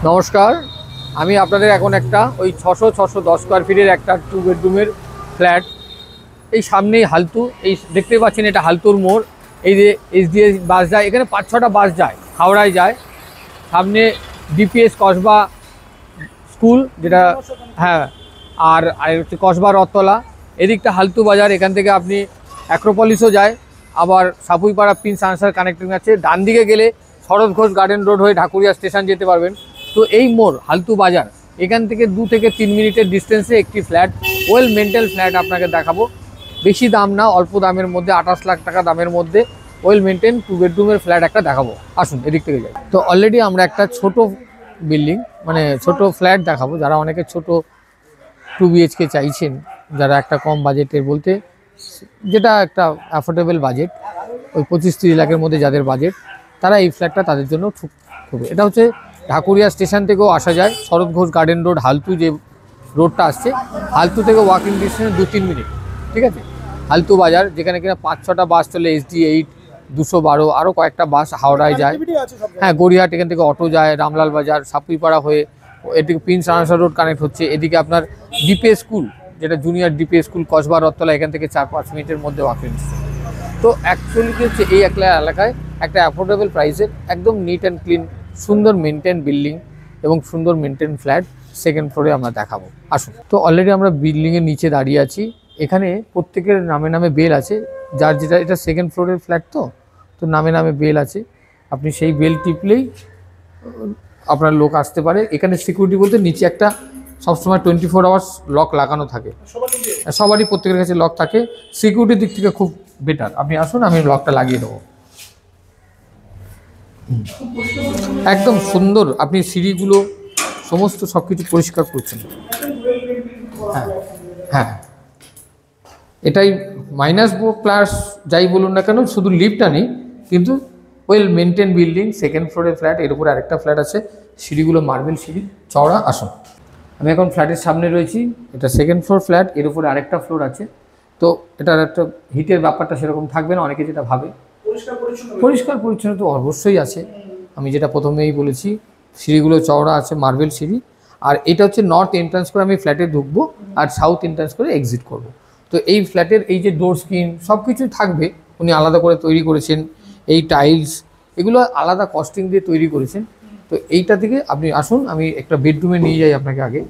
নমস্কার, আমি আপনাদের এখন একটা ওই 610 স্কোয়ার ফিটের একটা 2 বেডরুমের ফ্ল্যাট। এই সামনেই হালতু, এই দেখতে পাচ্ছেন এটা হালতুর মোড়। এই যে এসডিএস বাস যায়, এখানে 5-6টা বাস যায়, হাওড়ায় যায়। সামনে ডিপিএস কসবা স্কুল, যেটা হ্যাঁ, আর হচ্ছে কসবা রথতলা। এদিকটা হালতু বাজার, এখান থেকে আপনি অ্যাক্রোপলিসও যায়, আবার সাপুইপাড়া প্রিন্স আনসার কানেক্টিং আছে। ডান দিকে গেলে শরৎ ঘোষ গার্ডেন রোড হয়ে ঢাকুরিয়া স্টেশন যেতে পারবেন। তো এই মোড় হালতু বাজার, এখান থেকে 2 থেকে 3 মিনিটের ডিস্টেন্সে একটি ফ্ল্যাট, ওয়েল মেন্টেন ফ্ল্যাট আপনাকে দেখাবো। বেশি দাম না, অল্প দামের মধ্যে, 28 লাখ টাকা দামের মধ্যে ওয়েল মেনটেন 2 বেডরুমের ফ্ল্যাট একটা দেখাবো। আসুন এদিক থেকে যাই। তো অলরেডি আমরা একটা ছোট বিল্ডিং, মানে ছোট ফ্ল্যাট দেখাবো। যারা অনেকে ছোট 2 BHK চাইছেন, যারা একটা কম বাজেটের, বলতে যেটা একটা অ্যাফোর্ডেবল বাজেট, ওই 25-30 লাখের মধ্যে যাদের বাজেট, তারা এই ফ্ল্যাটটা তাদের জন্য খুব। এটা হচ্ছে ঢাকুরিয়া স্টেশন থেকেও আসা যায়, শরৎ ঘোষ গার্ডেন রোড হালতু যে রোডটা আসছে, হালতু থেকে ওয়াকিং ডিস্টেন্স 2-3 মিনিট। ঠিক আছে, হালতু বাজার, যেখানে কিনা 5-6টা বাস চলে, SD8, 212, আরও কয়েকটা বাস হাওড়ায় যায়। হ্যাঁ, গড়িয়াহাট এখান থেকে অটো যায়, রামলাল বাজার, সাপুইপাড়া হয়ে এদিকে প্রিন্স আনসার রোড কানেক্ট হচ্ছে। এদিকে আপনার ডিপিএস স্কুল, যেটা junior DPS school, Kasba Rathtala, এখান থেকে 4-5 মিনিটের মধ্যে ওয়াকিং ডিস্টেন্স। তো অ্যাকচুয়ালি কি হচ্ছে, এই এলাকায় একটা অ্যাফোর্ডেবল প্রাইসের একদম নিট অ্যান্ড ক্লিন, সুন্দর মেনটেন বিল্ডিং এবং সুন্দর মেনটেন ফ্ল্যাট সেকেন্ড ফ্লোরে আমরা দেখাবো। আসুন। তো অলরেডি আমরা বিল্ডিংয়ের নিচে দাঁড়িয়ে আছি। এখানে প্রত্যেকের নামে নামে বেল আছে, যার যেটা, এটা সেকেন্ড ফ্লোরের ফ্ল্যাট, তো নামে নামে বেল আছে। আপনি সেই বেল টিপলেই আপনার লোক আসতে পারে। এখানে সিকিউরিটি বলতে নিচে একটা সবসময় 24 আওয়ার্স লক লাগানো থাকে, সবারই প্রত্যেকের কাছে লক থাকে। সিকিউরিটির দিক থেকে খুব বেটার। আপনি আসুন, আমি লকটা লাগিয়ে দেবো। একদম সুন্দর, আপনি সিঁড়িগুলো সমস্ত সব কিছু পরিষ্কার করছেন। হ্যাঁ হ্যাঁ, এটাই মাইনাস প্লাস যাই বলুন না কেন, শুধু লিফটটা নেই, কিন্তু ওয়েল মেনটেন বিল্ডিং, সেকেন্ড ফ্লোরের ফ্ল্যাট। এর উপরে আরেকটা ফ্ল্যাট আছে, সিঁড়িগুলো মার্বেল সিঁড়ি, চওড়া। আসুন, আমি এখন ফ্ল্যাটের সামনে রয়েছি। এটা সেকেন্ড ফ্লোর ফ্ল্যাট, এর উপরে আরেকটা ফ্লোর আছে। তো এটার একটা হিটের ব্যাপারটা সেরকম থাকবে না, অনেকে যেটা ভাবে। পরিষ্কার পরিচ্ছন্ন তো অবশ্যই আছে, আমি যেটা প্রথমেই বলেছি। সিঁড়িগুলো চওড়া আছে, মার্বেল সিঁড়ি। আর এটা হচ্ছে নর্থ এন্ট্রান্স করে আমি ফ্ল্যাটে ঢুকবো, আর সাউথ এন্ট্রান্স করে এক্সিট করব। তো এই ফ্ল্যাটের এই যে ডোর স্ক্রিন সব কিছুই থাকবে, উনি আলাদা করে তৈরি করেছেন। এই টাইলস, এগুলো আলাদা কস্টিং দিয়ে তৈরি করেছেন। তো এইটা থেকে আপনি আসুন, আমি একটা বেডরুমে নিয়ে যাই আপনাকে আগে।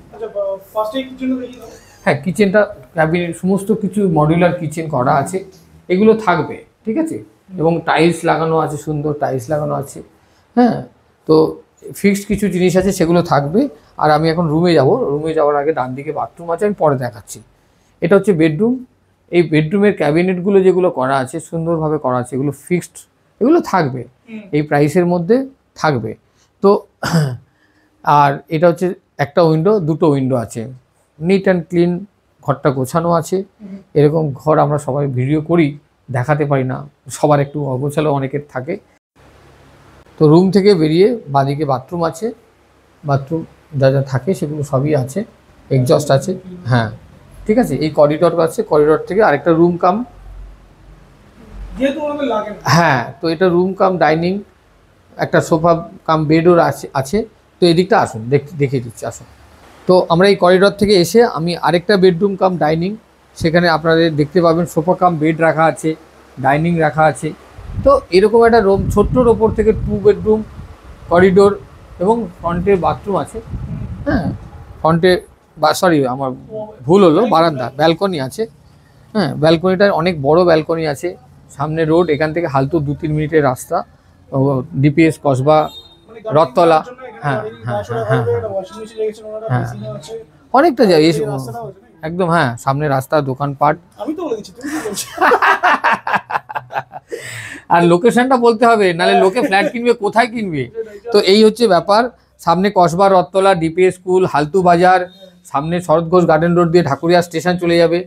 হ্যাঁ, কিচেনটা, ক্যাবিনেট, সমস্ত কিছু মডিউলার কিচেন করা আছে, এগুলো থাকবে। ঠিক আছে, এবং টাইলস লাগানো আছে, সুন্দর টাইলস লাগানো আছে। হ্যাঁ, তো ফিক্সড কিছু জিনিস আছে, সেগুলো থাকবে। আর আমি এখন রুমে যাব। রুমে যাওয়ার আগে ডান দিকে বাথরুম আছে, আমি পরে দেখাচ্ছি। এটা হচ্ছে বেডরুম। এই বেডরুমের ক্যাবিনেটগুলো যেগুলো করা আছে, সুন্দরভাবে করা আছে, এগুলো ফিক্সড, এগুলো থাকবে, এই প্রাইসের মধ্যে থাকবে। তো আর এটা হচ্ছে একটা উইন্ডো, 2টো উইন্ডো আছে, নিট অ্যান্ড ক্লিন, ঘরটা গোছানো আছে। এরকম ঘর আমরা সবাই ভিডিও করি, দেখাতে পারি না, সবার একটু অগোছালো অনেকের থাকে। তো রুম থেকে বেরিয়ে বাঁদিকে বাথরুম আছে, বাথরুম যা যা থাকে সেগুলো সবই আছে, এক্সস্ট আছে। হ্যাঁ, ঠিক আছে, এই করিডর আছে, করিডর থেকে আরেকটা রুম কাম, হ্যাঁ, তো এটা রুম কাম ডাইনিং, একটা সোফা কাম বেডও আছে। তো এদিকটা আসুন, দেখিয়ে দিচ্ছি, আসুন। তো আমরা এই করিডর থেকে এসে আমি আরেকটা বেডরুম কাম ডাইনিং, সেখানে আপনাদের দেখতে পাবেন সোফা কাম বেড রাখা আছে, ডাইনিং রাখা আছে। তো এরকম একটা রুম, ছোট্টর ওপর থেকে 2 বেডরুম, করিডোর এবং ফ্রন্টে বাথরুম আছে। হ্যাঁ, ফ্রন্টে আমার ভুল হলো, বারান্দা, ব্যালকনি আছে। হ্যাঁ, ব্যালকনিটা অনেক বড় ব্যালকনি আছে, সামনে রোড, এখান থেকে হালতু 2-3 মিনিটের রাস্তা, ডিপিএস কসবা রথতলা। হ্যাঁ হ্যাঁ হ্যাঁ হ্যাঁ, অনেকটা যায় একদম। হ্যাঁ, সামনে রাস্তা, দোকানপাট। আর লোকেশনটা বলতে হবে, নাহলে লোকে ফ্ল্যাট কিনবে, কোথায় কিনবে। তো এই হচ্ছে ব্যাপার। সামনে কসবা রথতলা, ডিপিএস স্কুল, হালতু বাজার, সামনে শরৎ ঘোষ গার্ডেন রোড দিয়ে ঢাকুরিয়া স্টেশন চলে যাবে।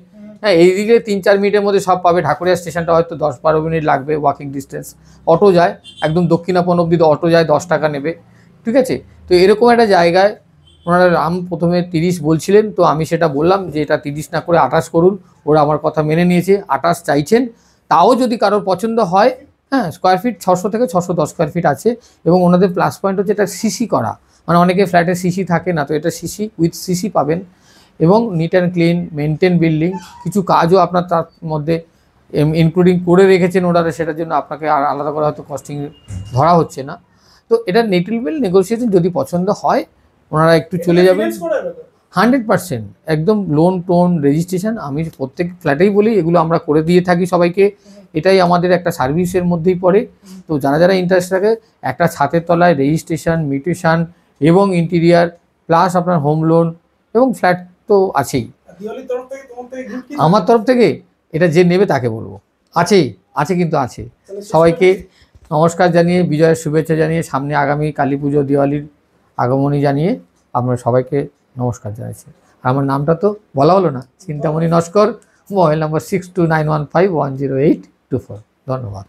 হ্যাঁ, এইদিকে 3-4 মিনিটের মধ্যে সব পাবে। ঢাকুরিয়া স্টেশনটা হয়তো 10-12 মিনিট লাগবে ওয়াকিং ডিস্টেন্স। অটো যায় একদম দক্ষিণাপন অব্দি, অটো যায়, 10 টাকা নেবে। ঠিক আছে, তো এরকম একটা জায়গায় ওনারা দাম প্রথমে 30 বলছিলেন, তো আমি সেটা বললাম যে এটা 30 না করে 28 করুন। ওরা আমার কথা মেনে নিয়েছে, 28 চাইছেন। তাও যদি কারোর পছন্দ হয়, হ্যাঁ, স্কোয়ার ফিট 600 থেকে 610 স্কোয়ার ফিট আছে। এবং ওনাদের প্লাস পয়েন্ট হচ্ছে এটা সিসি করা, মানে অনেকে ফ্ল্যাটে সিসি থাকে না, তো এটা সিসি উইথ সিসি পাবেন এবং neat and clean maintain building. কিছু কাজও আপনার তার মধ্যে ইনক্লুডিং করে রেখেছেন ওনারা, সেটার জন্য আপনাকে আর আলাদা করে হয়তো কস্টিং ধরা হচ্ছে না। তো এটা নেটিলবেল নেগোসিয়েশন, যদি পছন্দ হয় ওনারা একটু চলে যাবেন। 100% একদম লোন টোন রেজিস্ট্রেশন, আমি প্রত্যেক ফ্ল্যাটেই বলি এগুলো আমরা করে দিয়ে থাকি সবাইকে, এটাই আমাদের একটা সার্ভিসের মধ্যেই পড়ে। তো যারা যারা ইন্টারেস্ট থাকে, একটা ছাদের তলায় রেজিস্ট্রেশন, মিউটেশন এবং ইন্টেরিয়ার প্লাস আপনার হোম লোন এবং ফ্ল্যাট তো আছেই। আমার তরফ থেকে এটা যে নেবে তাকে বলবো, আছে কিন্তু আছে। সবাইকে নমস্কার জানিয়ে, বিজয়ের শুভেচ্ছা জানিয়ে, সামনে আগামী কালী পুজো দিওয়ালির আগমনী জানিয়ে আপনারা সবাইকে নমস্কার জানাচ্ছি। আমার নামটা তো বলা হলো না, চিন্তামণি নস্কর, মোবাইল নাম্বার 6291510824। ধন্যবাদ।